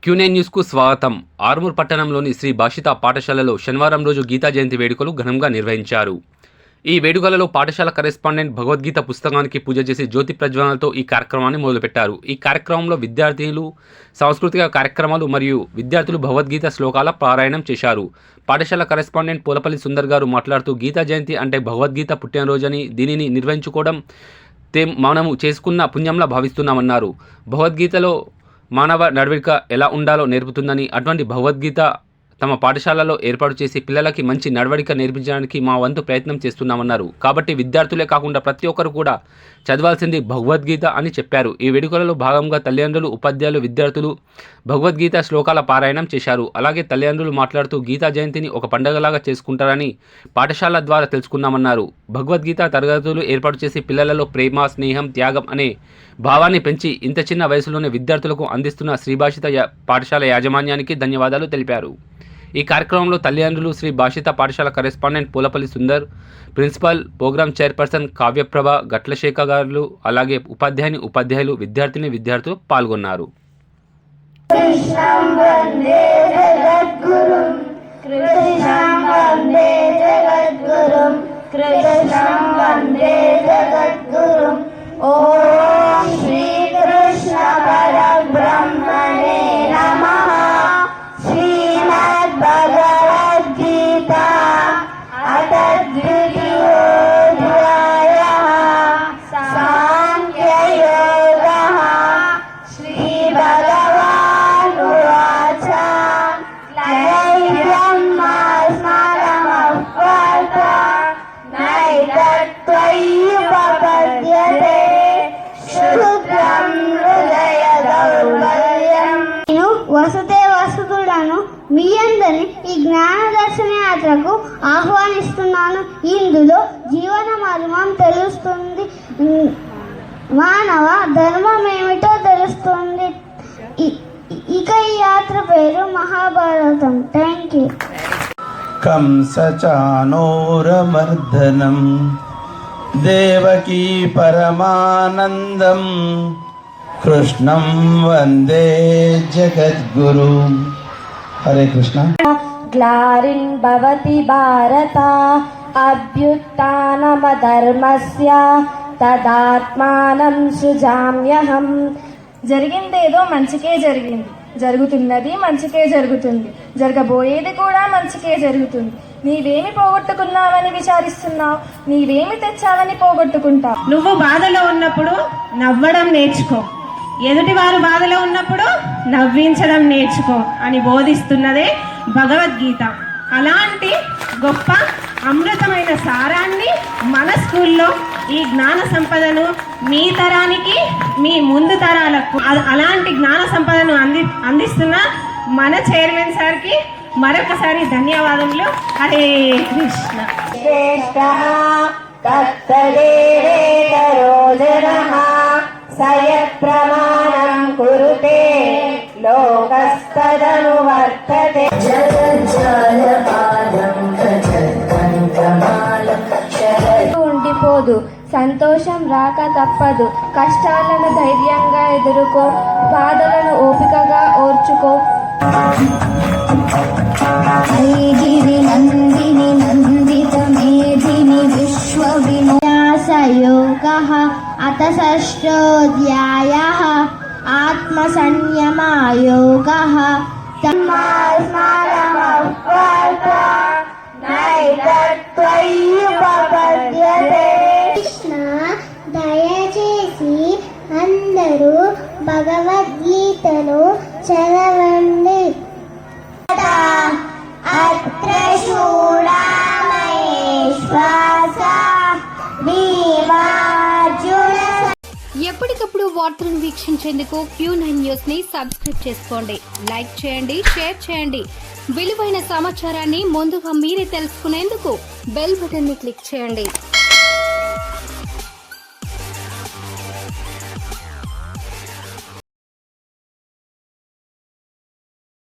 Q9 న్యూస్కు స్వాగతం. ఆర్మూర్ పట్టణంలోని శ్రీ భాషిత పాఠశాలలో శనివారం రోజు గీతా జయంతి వేడుకలు ఘనంగా నిర్వహించారు. ఈ వేడుకలలో పాఠశాల కరెస్పాండెంట్ భగవద్గీత పుస్తకానికి పూజ చేసి జ్యోతి ప్రజ్వలనతో ఈ కార్యక్రమాన్ని మొదలుపెట్టారు. ఈ కార్యక్రమంలో విద్యార్థులు సాంస్కృతిక కార్యక్రమాలు మరియు విద్యార్థులు భగవద్గీత శ్లోకాల పారాయణం చేశారు. పాఠశాల కరెస్పాండెంట్ పోలపల్లి సుందర్ గారు మాట్లాడుతూ గీతా జయంతి అంటే భగవద్గీత పుట్టినరోజని దీనిని నిర్వహించుకోవడం మనము చేసుకున్న పుణ్యంలా భావిస్తున్నామన్నారు. భగవద్గీతలో మానవ నడవడిక ఎలా ఉండాలో నేర్పుతుందని, అటువంటి భగవద్గీత తమ పాఠశాలలో ఏర్పాటు చేసి పిల్లలకి మంచి నడవడిక నేర్పించడానికి మా వంతు ప్రయత్నం చేస్తున్నామన్నారు. కాబట్టి విద్యార్థులే కాకుండా ప్రతి ఒక్కరు కూడా చదవాల్సింది భగవద్గీత అని చెప్పారు. ఈ వేడుకలలో భాగంగా తల్లిదండ్రులు, ఉపాధ్యాయులు, విద్యార్థులు భగవద్గీత శ్లోకాల పారాయణం చేశారు. అలాగే తల్లిదండ్రులు మాట్లాడుతూ గీతా జయంతిని ఒక పండుగలాగా చేసుకుంటారని పాఠశాల ద్వారా తెలుసుకున్నామన్నారు. భగవద్గీత తరగతులు ఏర్పాటు చేసి పిల్లలలో ప్రేమ, స్నేహం, త్యాగం అనే భావాన్ని పెంచి ఇంత చిన్న వయసులోనే విద్యార్థులకు అందిస్తున్న శ్రీ భాషిత పాఠశాల యాజమాన్యానికి ధన్యవాదాలు తెలిపారు. ఈ కార్యక్రమంలో తల్లిదండ్రులు, శ్రీ భాషిత పాఠశాల correspondent Polapalli Sundar, principal, program chairperson Kavyaprabha, Gatlashekhar garu, అలాగే ఉపాధ్యాయులు, విద్యార్థులు పాల్గొన్నారు. వసుదేవసుతుడను మీ అందరినీ ఈ జ్ఞాన దర్శన యాత్రకు ఆహ్వానిస్తున్నాను. ఇందులో జీవన మర్మం తెలుస్తుంది, మానవ ధర్మం ఏమిటో తెలుస్తుంది. ఇక ఈ యాత్ర పేరు మహాభారతం. Thank you. కంసచానూరమర్దనం దేవకీ పరమానందం కృష్ణం వందే జగద్గురు. హరే కృష్ణ. గ్లారిన్ భవతి భారత అభ్యుత్థానమధర్మస్య తదాత్మానం సృజామ్యహం. జరిగిందేదో మంచికే జరిగింది, జరుగుతున్నది మంచికే జరుగుతుంది, జరగబోయేది కూడా మంచికే జరుగుతుంది. నీవేమి పోగొట్టుకున్నావని విచారిస్తున్నావు? నీవేమి తెచ్చావని పోగొట్టుకుంటావు? నువ్వు బాధలో ఉన్నప్పుడు నవ్వడం నేర్చుకో, ఎదుటివారు బాధలో ఉన్నప్పుడు నవ్వించడం నేర్చుకో అని బోధిస్తున్నదే భగవద్గీత. అలాంటి గొప్ప అమృతమైన సారాన్ని మన స్కూల్లో ఈ జ్ఞాన సంపదను మీ తరానికి, మీ ముందు తరాలకు అలాంటి జ్ఞాన సంపదను అందిస్తున్న మన చైర్మన్ సార్కి మరొకసారి ధన్యవాదములు. హరే కృష్ణ. ప్రమాణం కురుతే లోకస్తదను వర్తతే. ఉండిపోదు, సంతోషం రాక తప్పదు. కష్టాలను ధైర్యంగా ఎదుర్కో, బాధలను ఓపికగా ఓర్చుకో. నందిని నందిత మేధిని విశ్వ వినాశయోగః అత షష్ఠోధ్యాయః ఆత్మ సంయమయోగః. కృష్ణ, దయచేసి అందరూ భగవద్గీతను చదవండి. ఎప్పటికప్పుడు వార్తలను వీక్షించేందుకు Q9 న్యూస్ ని సబ్స్క్రైబ్ చేసుకోండి, లైక్ చేయండి, షేర్ చేయండి. విలువైన సమాచారాన్ని ముందుగా మీరే తెలుసుకునేందుకు బెల్ బటన్ ని క్లిక్ చేయండి.